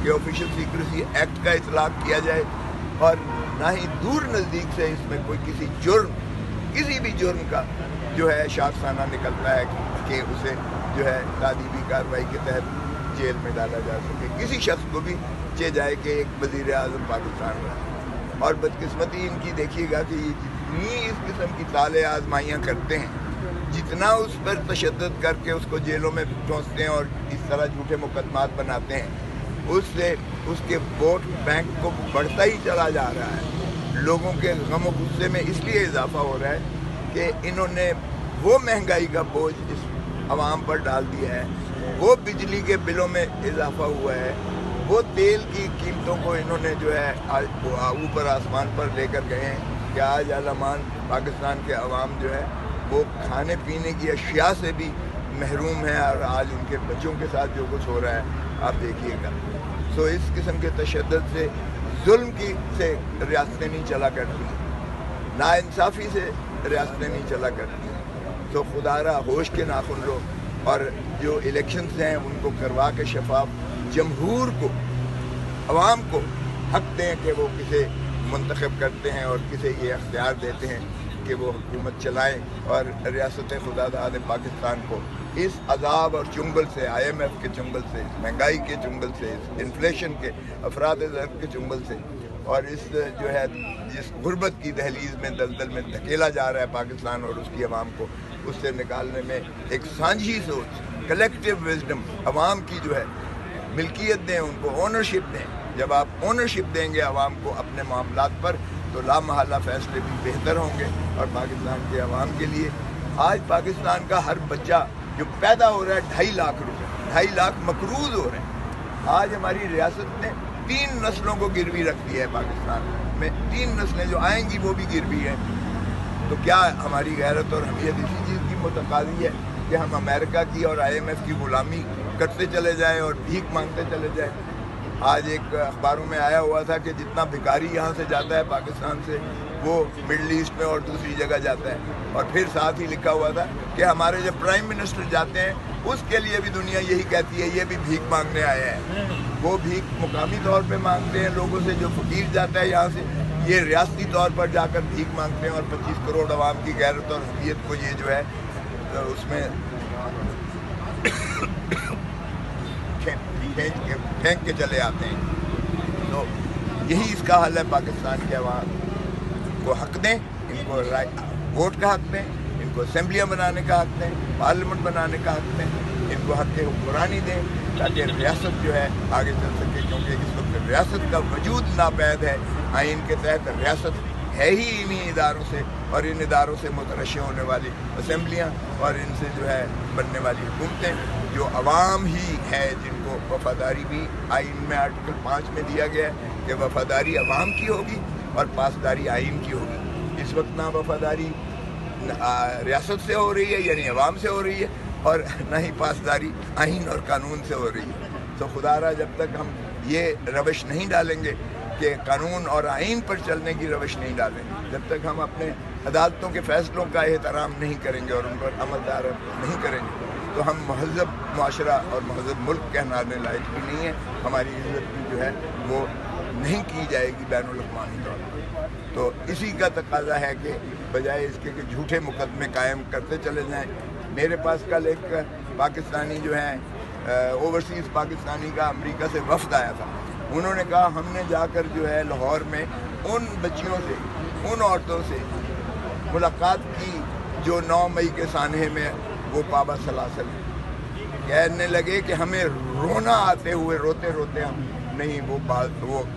कि official secrecy act का इतलाक किया जाए, और ना ही दूर नज़दीक से इसमें कोई किसी भी जुर्म का जो है शाखसाना निकलता है कि उसे जो है तादीबी कार्रवाई के तहत जेल में डाला जा सके। किसी शख्स को भी चे जाए कि एक वज़ीर आज़म पाकिस्तान रहा। और बदकिस्मती इनकी देखिएगा कि ये जितनी इस किस्म की ताले आजमाइयाँ करते हैं, जितना उस पर तशद्दुद करके उसको जेलों में ठोंसते हैं और इस तरह झूठे मुकदमात बनाते हैं, उससे उसके वोट बैंक को बढ़ता ही चला जा रहा है। लोगों के गम और गुस्से में इसलिए इजाफा हो रहा है कि इन्होंने वो महंगाई का बोझ इस आवाम पर डाल दिया है, वो बिजली के बिलों में इजाफा हुआ है, वो तेल की कीमतों को इन्होंने जो है ऊपर आसमान पर लेकर गए हैं कि आज आलमान पाकिस्तान के अवाम जो है वो खाने पीने की अशिया से भी महरूम है, और आज उनके बच्चों के साथ जो कुछ हो रहा है आप देखिएगा। सो इस किस्म के तशद्दुद से, जुल्म से रियासतें नहीं चला करती, नाइंसाफ़ी से रियासतें नहीं चला करती। तो खुदारा होश के नाखुन लो, और जो इलेक्शंस हैं उनको करवा के शफाफ जमहूर को, अवाम को हक दें कि वो किसे मुंतखब करते हैं और किसे ये अख्तियार देते हैं कि वो हुकूमत चलाएं, और रियासत खुदादाद पाकिस्तान को इस अजाब और चुंगल से, IMF के चुंगल से, इस महंगाई के चुंगल से, इस इन्फ्लेशन के, अफराद ज़र के चुंगल से, और इस जो है जिस गुर्बत की दहलीज में दलदल में धकेला जा रहा है पाकिस्तान और उसकी आवाम को, उससे निकालने में एक सांझी सोच, कलेक्टिव विजडम, आवाम की जो है मिल्कियत दें, उनको ओनरशिप दें। जब आप ओनरशिप देंगे आवाम को अपने मामलात पर, तो लामहल्ला फैसले भी बेहतर होंगे और पाकिस्तान के अवाम के लिए। आज पाकिस्तान का हर बच्चा जो पैदा हो रहा है 2.5 लाख रुपए, 2.5 लाख मकरूज हो रहे हैं। आज हमारी रियासत ने 3 नस्लों को गिरवी रख दिया है पाकिस्तान में, 3 नस्लें जो आएंगी वो भी गिरवी हैं। तो क्या हमारी गैरत और हमीयत इसी चीज़ की मुतकादी है कि हम अमेरिका की और IMF की गुलामी करते चले जाएं और भीख मांगते चले जाएं? आज एक अखबारों में आया हुआ था कि जितना भिखारी यहाँ से जाता है पाकिस्तान से, वो मिडल ईस्ट में और दूसरी जगह जाता है। और फिर साथ ही लिखा हुआ था कि हमारे जब प्राइम मिनिस्टर जाते हैं उसके लिए भी दुनिया यही कहती है ये भी भीख मांगने आए हैं। वो भीख मुकामी तौर पे मांगते हैं लोगों से, जो फकीर जाता है यहाँ से, ये रियासती तौर पर जाकर भीख मांगते हैं, और 25 करोड़ आवाम की गैरत और हमीयत को ये जो है उसमें फेंक के चले आते हैं। तो यही इसका हल है। पाकिस्तान के अवाम को हक दें, इनको वोट का हक दें, इनको असेंबलियाँ बनाने का हक दें, पार्लियामेंट बनाने का हक दें, इनको हक हुक्मरानी दें, ताकि रियासत जो है आगे चल सके। क्योंकि इस वक्त रियासत का वजूद नापैद है। आइन के तहत रियासत है ही इन्हीं इदारों से, और इन इदारों से मुतरश्शि होने वाली असेंबलियाँ और इनसे जो है बनने वाली हुकूमतें, जो अवाम ही है, जिनको वफादारी भी आइन में आर्टिकल 5 में दिया गया है कि वफादारी अवाम की होगी और पासदारी आइन की होगी। इस वक्त ना वफादारी रियासत से हो रही है, यानी अवाम से हो रही है, और न ही पासदारी आइन और कानून से हो रही है। तो खुदारा जब तक हम ये रवश नहीं डालेंगे कि कानून और आइन पर चलने की रवश नहीं डालेंगे, जब तक हम अपने अदालतों के फैसलों का एहतराम नहीं करेंगे और उन पर अमलदार नहीं करेंगे, तो हम महज़ब मुआशरा और महज़ब मुल्क कहलाने लायक भी नहीं है। हमारी इज़्ज़त भी जो है वो नहीं की जाएगी बैनुल-अक़वामी तौर पर। तो इसी का तकाज़ा है कि बजाय इसके कि झूठे मुकदमे कायम करते चले जाएं। मेरे पास कल एक पाकिस्तानी जो है ओवरसीज़ पाकिस्तानी का अमेरिका से वफ़द आया था। उन्होंने कहा हमने जाकर जो है लाहौर में उन बच्चियों से, उन औरतों से मुलाकात की जो 9 मई के सानहे में वो पाबा सलासल कहने लगे कि हमें रोना आते हुए, रोते रोते हम नहीं वो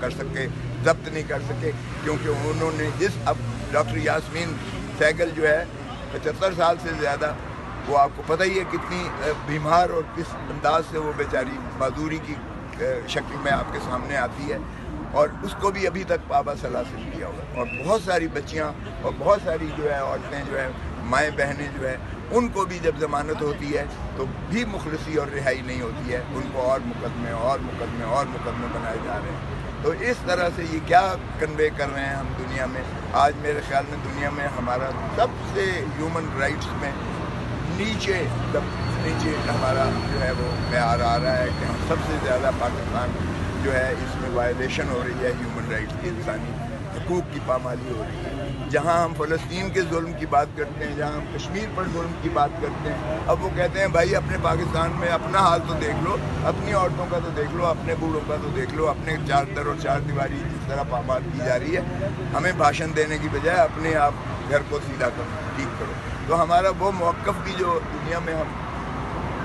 कर सके, जब्त नहीं कर सके, क्योंकि उन्होंने अब डॉक्टर यास्मीन सैगल जो है 75 साल से ज़्यादा, वो आपको पता ही है कितनी बीमार और किस अंदाज से वो बेचारी माजूरी की शक्ल में आपके सामने आती है, और उसको भी अभी तक पाबा सलासिल किया हुआ। और बहुत सारी बच्चियां और बहुत सारी जो है औरतें जो है, माएँ बहनें जो है, उनको भी जब ज़मानत होती है तो भी मुखलसी और रिहाई नहीं होती है, उनको और मुकदमे और मुकदमे और मुकदमे बनाए जा रहे हैं। तो इस तरह से ये क्या कन्वे कर रहे हैं हम दुनिया में। आज मेरे ख्याल में दुनिया में हमारा सबसे ह्यूमन राइट्स में नीचे हमारा जो है वो म्यार आ रहा है कि हम सबसे ज़्यादा पाकिस्तान जो है इसमें वायलेशन हो रही है ह्यूमन राइट्स की, इंसानी हकूक़ की पामाली हो रही है। जहाँ हम फ़लस्तीन के जुल्म की बात करते हैं, जहाँ हम कश्मीर पर जुल्म की बात करते हैं, अब वो कहते हैं भाई अपने पाकिस्तान में अपना हाल तो देख लो, अपनी औरतों का तो देख लो, अपने बूढ़ों का तो देख लो, अपने चार दर और चार दीवारी जिस तरह पामाल की जा रही है, हमें भाषण देने की बजाय अपने आप घर को सीधा करो, ठीक करो। तो हमारा वो मौक़िफ़ भी जो दुनिया में हम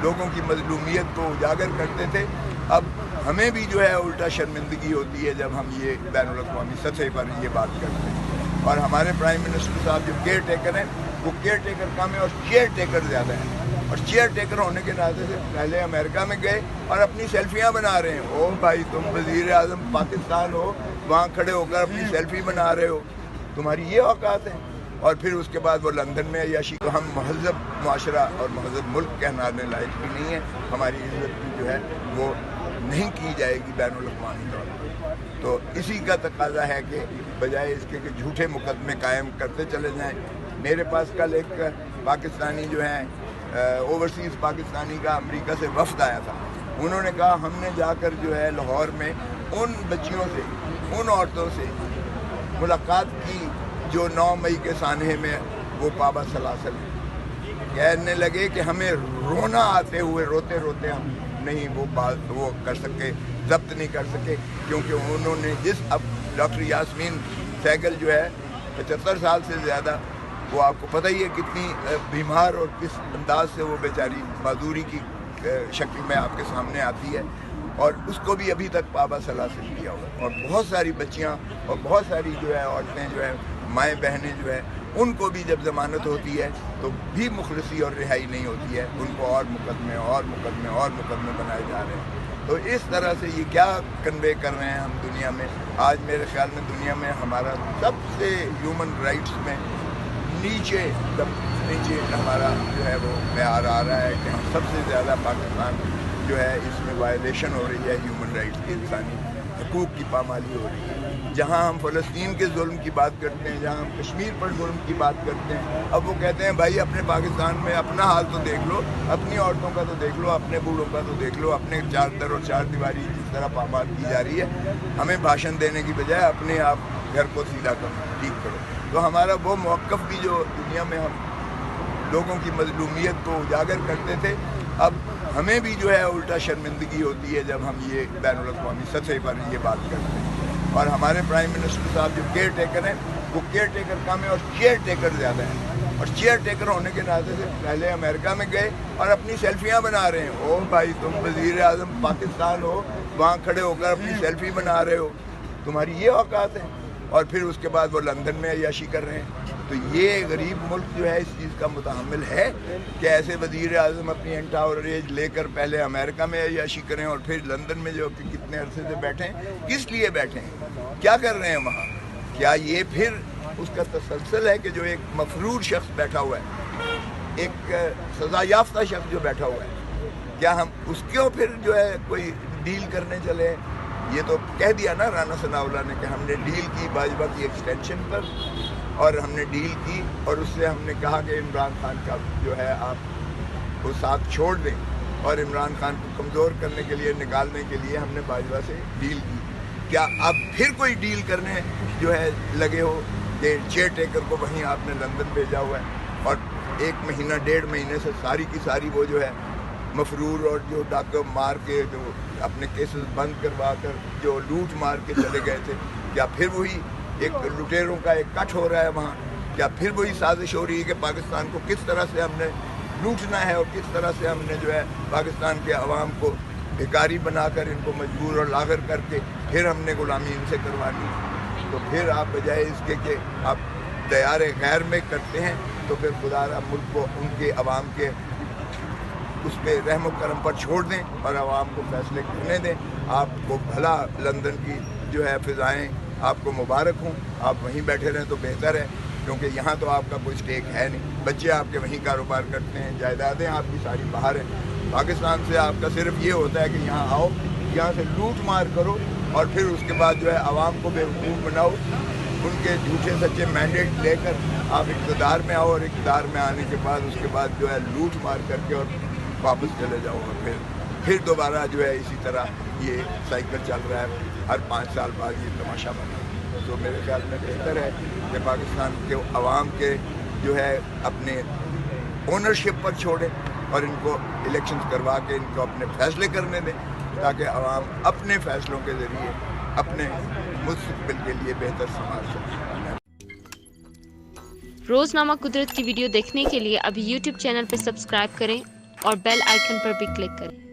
लोगों की मज़लूमियत को उजागर करते थे, अब हमें भी जो है उल्टा शर्मिंदगी होती है जब हम ये बैनुल-अक़वामी सतह पर ये बात करते हैं। और हमारे प्राइम मिनिस्टर साहब जो केयर टेकर हैं, वो केयर टेकर कम है और चेयर टेकर ज़्यादा है। और चेयर टेकर होने के नाते से पहले अमेरिका में गए और अपनी सेल्फियाँ बना रहे हैं। ओ भाई, तुम वज़ीर आज़म पाकिस्तान हो, वहाँ खड़े होकर अपनी सेल्फी बना रहे हो, तुम्हारी ये औकात है। और फिर उसके बाद वो लंदन में अय्याशी। तो हम महज़ब मुआशरा और महज़ब मुल्क कहलाने लायक भी नहीं है, हमारी इज़्ज़त भी जो है वो नहीं की जाएगी बैनुल-अक़वामी तौर पर। तो इसी का तकाज़ा है कि बजाय इसके कि झूठे मुकदमे कायम करते चले जाएं। मेरे पास कल एक पाकिस्तानी जो है ओवरसीज़ पाकिस्तानी का अमेरिका से वफ़द आया था। उन्होंने कहा हमने जाकर जो है लाहौर में उन बच्चियों से, उन औरतों से मुलाकात की जो 9 मई के सानहे में वो पाबा सलासल कहने लगे कि हमें रोना आते हुए, रोते रोते हम नहीं वो बात वो कर सके, जब्त नहीं कर सके, क्योंकि उन्होंने अब डॉक्टर यास्मीन सहगल जो है 75 साल से ज़्यादा, वो आपको पता ही है कितनी बीमार और किस अंदाज से वो बेचारी माजूरी की शक्ल में आपके सामने आती है, और उसको भी अभी तक पाबा सलासल किया हुआ। और बहुत सारी बच्चियाँ और बहुत सारी जो है औरतें जो है, माएँ बहनें जो है, उनको भी जब ज़मानत होती है तो भी मुखलसी और रिहाई नहीं होती है, उनको और मुकदमे और मुकदमे और मुकदमे बनाए जा रहे हैं। तो इस तरह से ये क्या कन्वे कर रहे हैं हम दुनिया में। आज मेरे ख्याल में दुनिया में हमारा सबसे ह्यूमन राइट्स में नीचे हमारा जो है वो म्यार आ रहा है कि हम सबसे ज़्यादा पाकिस्तान जो है इसमें वायलेशन हो रही है ह्यूमन राइट्स की, इंसानी हकूक़ की पामाली हो रही है। जहाँ हम फ़लस्तीन के जुल्म की बात करते हैं, जहाँ हम कश्मीर पर जुल्म की बात करते हैं, अब वो कहते हैं भाई अपने पाकिस्तान में अपना हाल तो देख लो, अपनी औरतों का तो देख लो, अपने बूढ़ों का तो देख लो, अपने चार दर और चार दीवारी जिस तरह पामाल की जा रही है, हमें भाषण देने की बजाय अपने आप घर को सीधा करो, ठीक करो। तो हमारा वो मौक़िफ़ भी जो दुनिया में हम लोगों की मज़लूमियत को उजागर करते थे, अब हमें भी जो है उल्टा शर्मिंदगी होती है जब हम ये बैनुल-अक़वामी सतह पर ये बात करते हैं। और हमारे प्राइम मिनिस्टर साहब जो केयर टेकर हैं, वो केयर टेकर कम है और चेयर टेकर ज़्यादा है। और चेयर टेकर होने के नाते से पहले अमेरिका में गए और अपनी सेल्फियाँ बना रहे हैं। ओ भाई, तुम वज़ीर आज़म पाकिस्तान हो, वहाँ खड़े होकर अपनी सेल्फी बना रहे हो, तुम्हारी ये औकात है। और फिर उसके बाद वो लंदन में अय्याशी कर रहे हैं। तो ये गरीब मुल्क जो है इस चीज़ का मुतहम्मिल है कि ऐसे वज़ीर आज़म अपनी एंटावरेज लेकर पहले अमेरिका में अय्याशी करें और फिर लंदन में जो कि कितने अरसे से बैठे हैं, किस लिए बैठे हैं, क्या कर रहे हैं वहाँ। क्या ये फिर उसका तसलसल है कि जो एक मफरूर शख्स बैठा हुआ है, एक सज़ा याफ्ता शख्स जो बैठा हुआ है, क्या हम उसको फिर जो है कोई डील करने चले। ये तो कह दिया ना राना सनाउल्लाह ने कि हमने डील की भाजपा की एक्सटेंशन पर, और हमने डील की और उससे हमने कहा कि इमरान खान का जो है आप वो साथ छोड़ दें, और इमरान खान को कमज़ोर करने के लिए, निकालने के लिए हमने भाजपा से डील की। क्या अब फिर कोई डील करने जो है लगे हो कि चेयर टेकर को वहीं आपने लंदन भेजा हुआ है, और 1 महीना 1.5 महीने से सारी की सारी वो जो है मफरूर और जो डाका मार के जो अपने केसेस बंद करवा कर जो लूट मार के चले गए थे, क्या फिर वही एक लुटेरों का एक कट हो रहा है वहाँ। क्या फिर वही साजिश हो रही है कि पाकिस्तान को किस तरह से हमने लूटना है और किस तरह से हमने जो है पाकिस्तान के अवाम को भिखारी बनाकर, इनको मजबूर और लागर करके फिर हमने गुलामी इनसे करवानी। तो फिर आप बजाय इसके कि आप दयार गैर में करते हैं, तो फिर खुदारा मुल्क को उनके अवाम के उस पर रहम करम पर छोड़ दें और आवाम को फैसले करने दें। आपको भला लंदन की जो है फ़िज़ाएँ आपको मुबारक हूँ, आप वहीं बैठे रहें तो बेहतर है, क्योंकि यहाँ तो आपका कोई स्टेक है नहीं। बच्चे आपके वहीं कारोबार करते हैं, जायदादें आपकी सारी बाहर हैं। पाकिस्तान से आपका सिर्फ ये होता है कि यहाँ आओ, यहाँ से लूट मार करो, और फिर उसके बाद जो है आवाम को बेवकूफ़ बनाओ, उनके झूठे सच्चे मैंडेट लेकर आप इक़्तिदार में आओ, और इक़्तिदार में आने के बाद उसके बाद जो है लूट मार करके और वापस चले जाओ, और फिर दोबारा जो है इसी तरह یہ سائیکل چل رہا ہے ہر 5 سال بعد یہ تماشا بنا. تو میرے خیال میں بہتر ہے کہ پاکستان کے عوام کے جو ہے اپنے اونرشپ پر چھوڑیں اور ان کو الیکشنز کروا کے ان کو اپنے فیصلے کرنے دیں تاکہ عوام اپنے فیصلوں کے ذریعے اپنے مستقبل کے لیے بہتر سماج سکیں. روزنامہ قدرت کی ویڈیو دیکھنے کے لیے ابھی یوٹیوب چینل پر سبسکرائب کریں اور بیل آئیکن پر بھی کلک کریں.